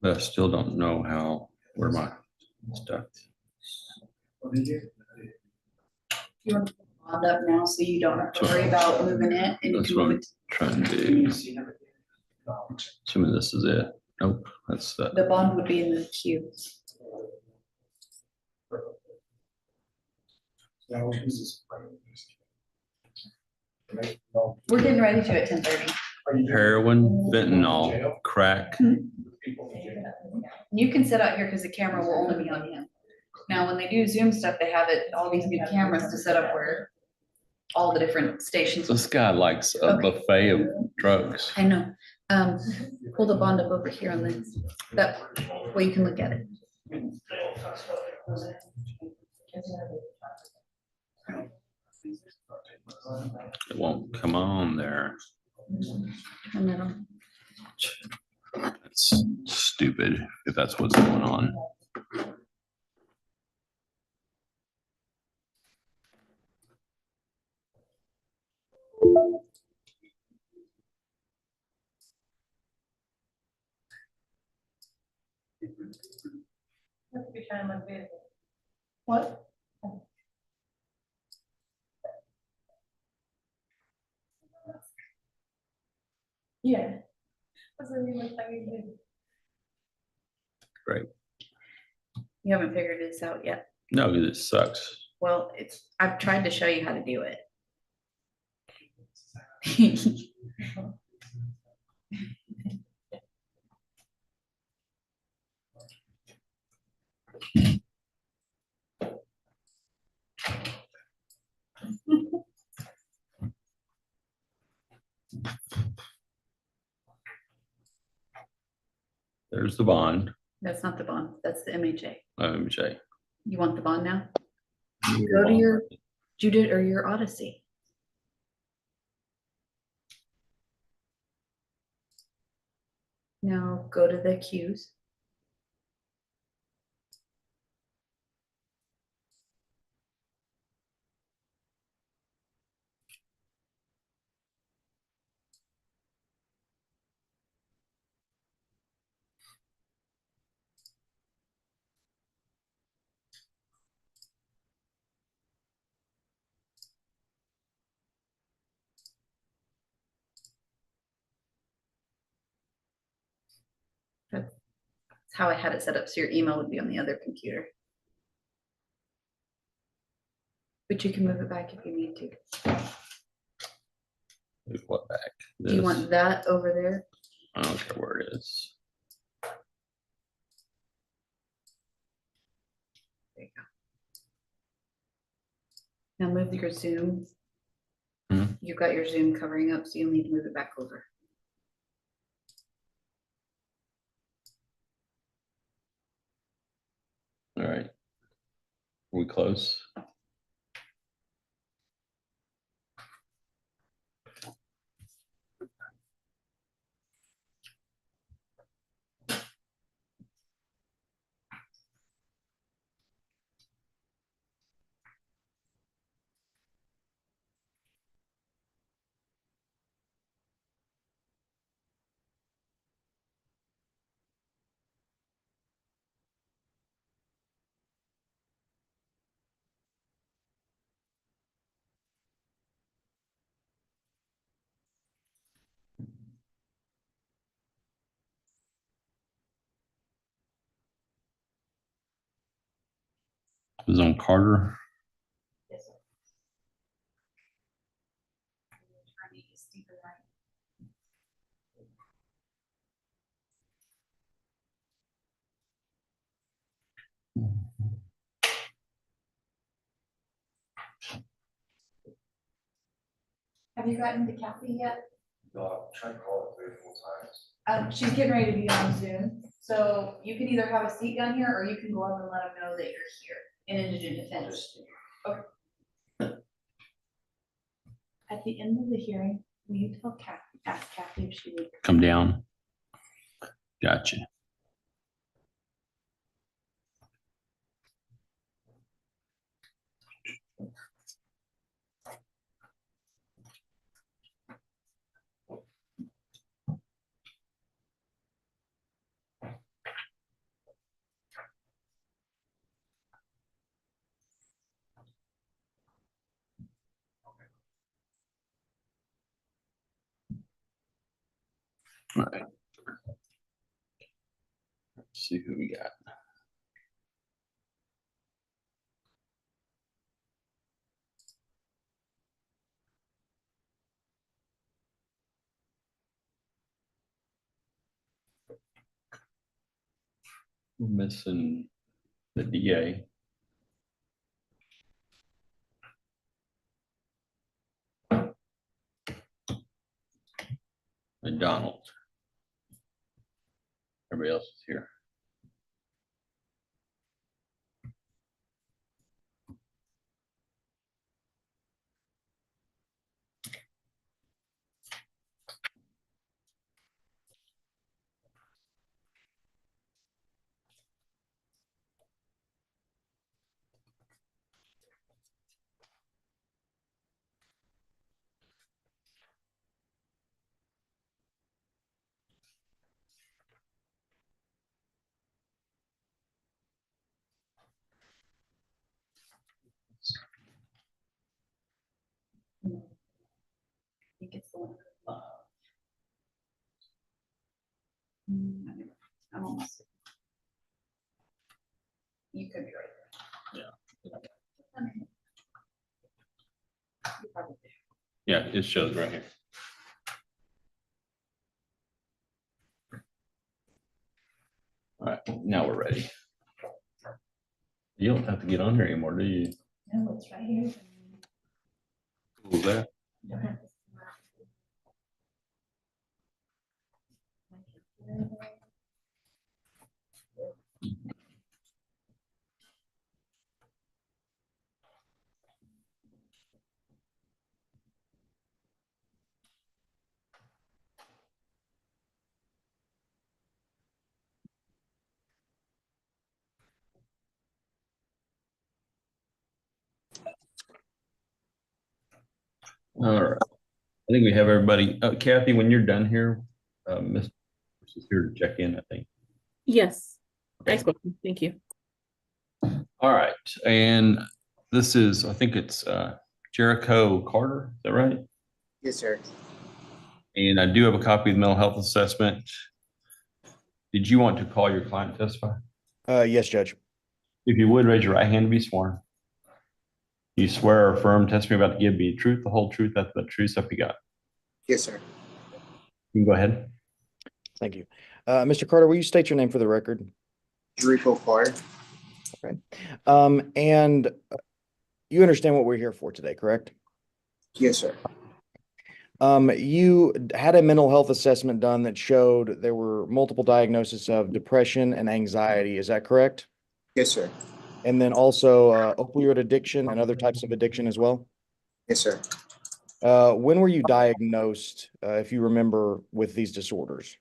But I still don't know where my stuff is. You want to put the bond up now so you don't have to worry about moving it and you That's can what move I'm it. trying to do. Assuming this is it. Nope, that's The bond would be in the queue. We're getting ready to at 10:30. heroin, fentanyl, crack. You can sit out here because the camera will only be on him. Now, when they do Zoom stuff, they have it, all these new cameras to set up where all the different stations. This guy likes a buffet of drugs. I know. Pull the bond up over here on this. That way you can look at it. It won't come on there. Turn that on. That's stupid if that's what's going on. What? Yeah. Great. You haven't figured this out yet. No, it sucks. Well, I've tried to show you how to do it. There's the bond. That's not the bond. That's the MHA. MJ. You want the bond now? Go to your Judith or your Odyssey. Now go to the queues. That's how I had it set up. So your email would be on the other computer. But you can move it back if you need to. Move what back? Do you want that over there? I don't care where it is. There you go. Now move your Zoom. You've got your Zoom covering up, so you'll need to move it back over. All right. Are we close? Is on Carter. Yes, sir. Have you gotten to Kathy yet? No, I've tried calling 3 or 4 times. She's getting ready to be on Zoom. So you can either have a seat down here or you can go up and let them know that you're here in indigent defense. Okay. At the end of the hearing, will you tell Kathy, ask Kathy if she would Come down. Gotcha. All right. Let's see who we got. We're missing the DA. And Donald. Everybody else is here. I think it's the one above. I'm almost. You could be right. Yeah. Okay. You probably do. Yeah, it shows right here. All right, now we're ready. You don't have to get on here anymore, do you? No, it's right here. Who's that? You don't have to- All right. I think we have everybody. Kathy, when you're done here, Mr. is here to check in, I think. Yes, I Okay. spoke. Thank you. All right. And this is, I think it's Jericho Carter. Is that right? Yes, sir. And I do have a copy of the mental health assessment. Did you want to call your client to testify? Yes, Judge. If you would, raise your right hand to be sworn. You swear or affirm testimony about to give me the truth, the whole truth, that's the truth, stuff you got. Yes, sir. You can go ahead. Thank you. Mr. Carter, will you state your name for the record? Rico Carter. Okay. And you understand what we're here for today, correct? Yes, sir. You had a mental health assessment done that showed there were multiple diagnoses of depression and anxiety. Is that correct? Yes, sir. And then also opioid addiction and other types of addiction as well? Yes, sir. When were you diagnosed, if you remember, with these disorders?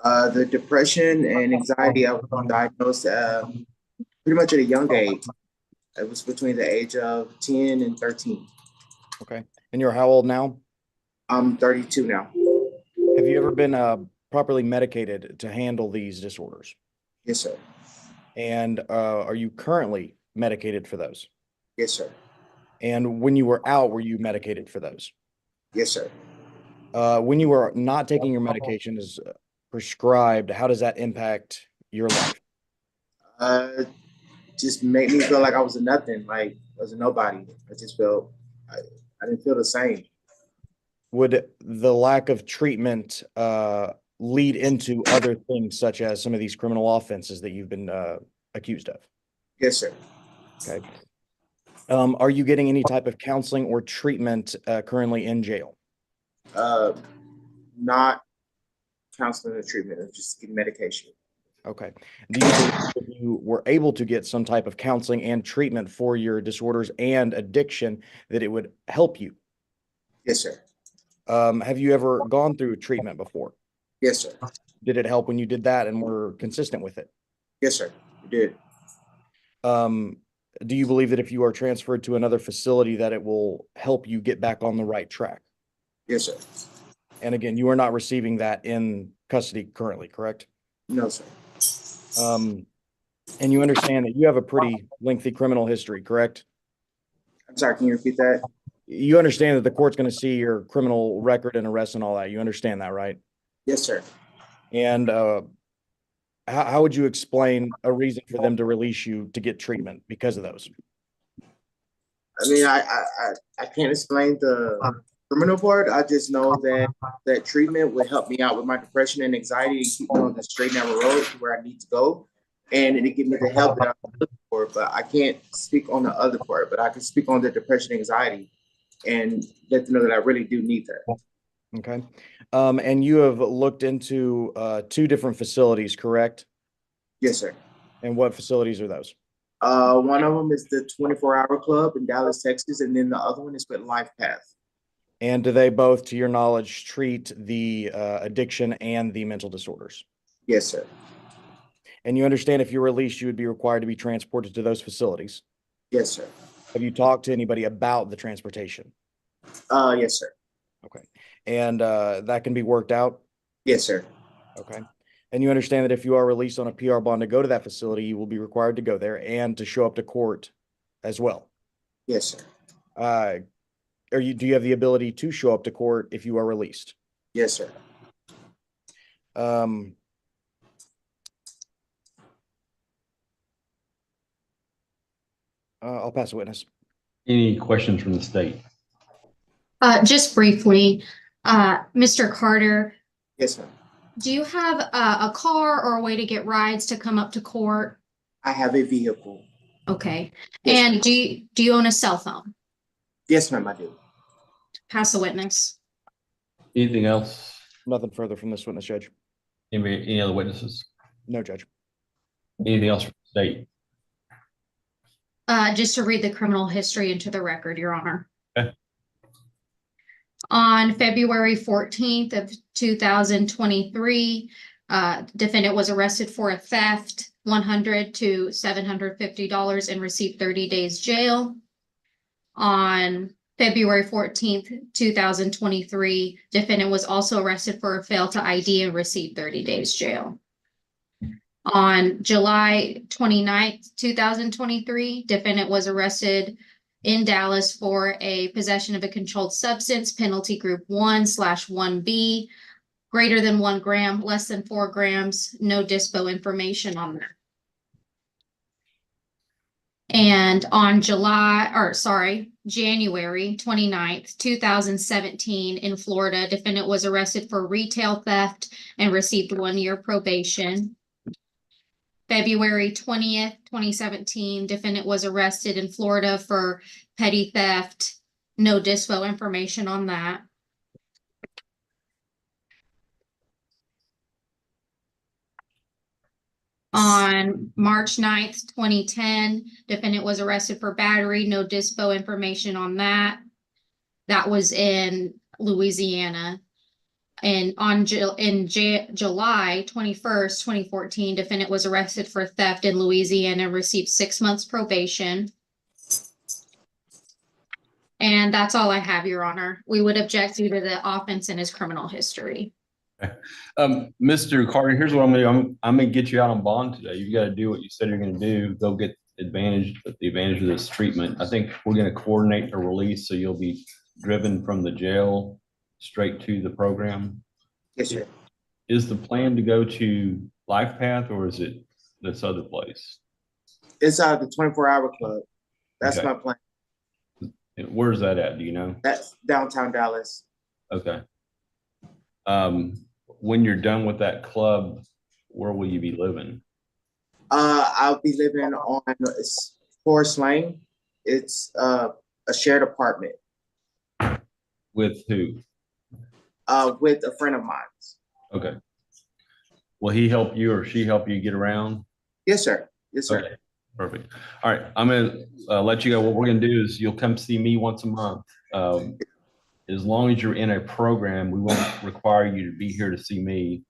The depression and anxiety, I was diagnosed pretty much at a young age. It was between the age of 10 and 13. Okay. And you're how old now? I'm 32 now. Have you ever been properly medicated to handle these disorders? Yes, sir. And are you currently medicated for those? Yes, sir. And when you were out, were you medicated for those? Yes, sir. When you were not taking your medication as prescribed, how does that impact your life? Just made me feel like I was a nothing, like I was a nobody. I just felt I didn't feel the same. Would the lack of treatment lead into other things, such as some of these criminal offenses that you've been accused of? Yes, sir. Okay. Are you getting any type of counseling or treatment currently in jail? Not counseling or treatment, it's just getting medication. Okay. Do you believe if you were able to get some type of counseling and treatment for your disorders and addiction, that it would help you? Yes, sir. Have you ever gone through treatment before? Yes, sir. Did it help when you did that and were consistent with it? Yes, sir. You did. Do you believe that if you are transferred to another facility that it will help you get back on the right track? Yes, sir. And again, you are not receiving that in custody currently, correct? No, sir. And you understand that you have a pretty lengthy criminal history, correct? I'm sorry, can you repeat that? You understand that the court's going to see your criminal record and arrest and all that. You understand that, right? Yes, sir. And how would you explain a reason for them to release you to get treatment because of those? I mean, I can't explain the criminal part. I just know that that treatment would help me out with my depression and anxiety and keep me on the straight narrow road to where I need to go. And it give me the help that I'm looking for. But I can't speak on the other part, but I can speak on the depression and anxiety and let them know that I really do need that. Okay. And you have looked into two different facilities, correct? Yes, sir. And what facilities are those? One of them is the 24-hour club in Dallas, Texas, and then the other one is with Life Path. And do they both, to your knowledge, treat the addiction and the mental disorders? Yes, sir. And you understand if you're released, you would be required to be transported to those facilities. Yes, sir. Have you talked to anybody about the transportation? Yes, sir. Okay. And that can be worked out? Yes, sir. Okay. And you understand that if you are released on a PR bond to go to that facility, you will be required to go there and to show up to court as well. Yes, sir. Do you have the ability to show up to court if you are released? Yes, sir. I'll pass a witness. Any questions from the state? Just briefly, Mr. Carter, Yes, ma'am. do you have a car or a way to get rides to come up to court? I have a vehicle. Okay. Yes, And ma'am. do you own a cell phone? Yes, ma'am, I do. Pass the witness. Anything else? Nothing further from this witness, Judge. Any other witnesses? No, Judge. Anything else from the state? Just to read the criminal history into the record, Your Honor. Okay. On February 14th of 2023, defendant was arrested for a theft, $100 to $750, and received 30 days jail. On February 14th, 2023, defendant was also arrested for a fail to ID and received 30 days jail. On July 29th, 2023, defendant was arrested in Dallas for a possession of a controlled substance, penalty group 1/1B, greater than 1 gram, less than 4 grams, no dispo information on that. And on January 29th, 2017, in Florida, defendant was arrested for retail theft and received 1 year probation. February 20th, 2017, defendant was arrested in Florida for petty theft. No dispo information on that. On March 9th, 2010, defendant was arrested for battery. No dispo information on that. That was in Louisiana. And on July 21st, 2014, defendant was arrested for theft in Louisiana and received 6 months probation. And that's all I have, Your Honor. We would object due to the offense in his criminal history. Mr. Carter, here's what I'm gonna get you out on bond today. You got to do what you said you're gonna do. Go get the advantage of this treatment. I think we're gonna coordinate a release so you'll be driven from the jail straight to the program. Yes, sir. Is the plan to go to Life Path or is it this other place? It's the 24-hour club. That's Okay. my plan. And where's that at? Do you know? That's downtown Dallas. Okay. When you're done with that club, where will you be living? I'll be living on Forest Lane. It's a shared apartment With who? with a friend of mine. Okay. Will he help you or she help you get around? Yes, sir. Yes, sir. Okay, perfect. All right, I'm gonna let you go. What we're gonna do is you'll come see me once a month. As long as you're in a program, we won't require you to be here to see me.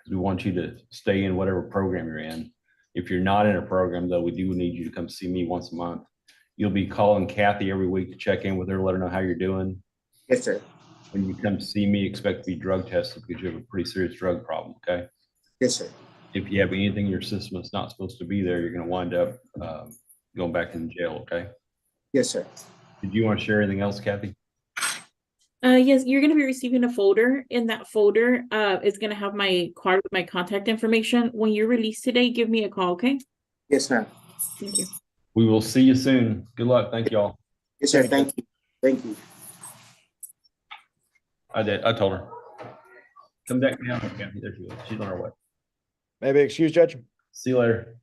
We want you to stay in whatever program you're in. If you're not in a program, though, we do need you to come see me once a month. You'll be calling Kathy every week to check in with her, let her know how you're doing. Yes, sir. When you come see me, expect to be drug tested because you have a pretty serious drug problem, okay? Yes, sir. If you have anything in your system that's not supposed to be there, you're gonna wind up going back in jail, okay? Yes, sir. Did you want to share anything else, Kathy? Yes, you're gonna be receiving a folder. In that folder, is gonna have my card with my contact information. When you're released today, give me a call, okay? Yes, ma'am. Thank you. We will see you soon. Good luck. Thank y'all. Yes, sir. Thank you. Thank you. I did. I told her. Come back down. Okay, there she is. She's on her way. Maybe excuse, Judge? See you later.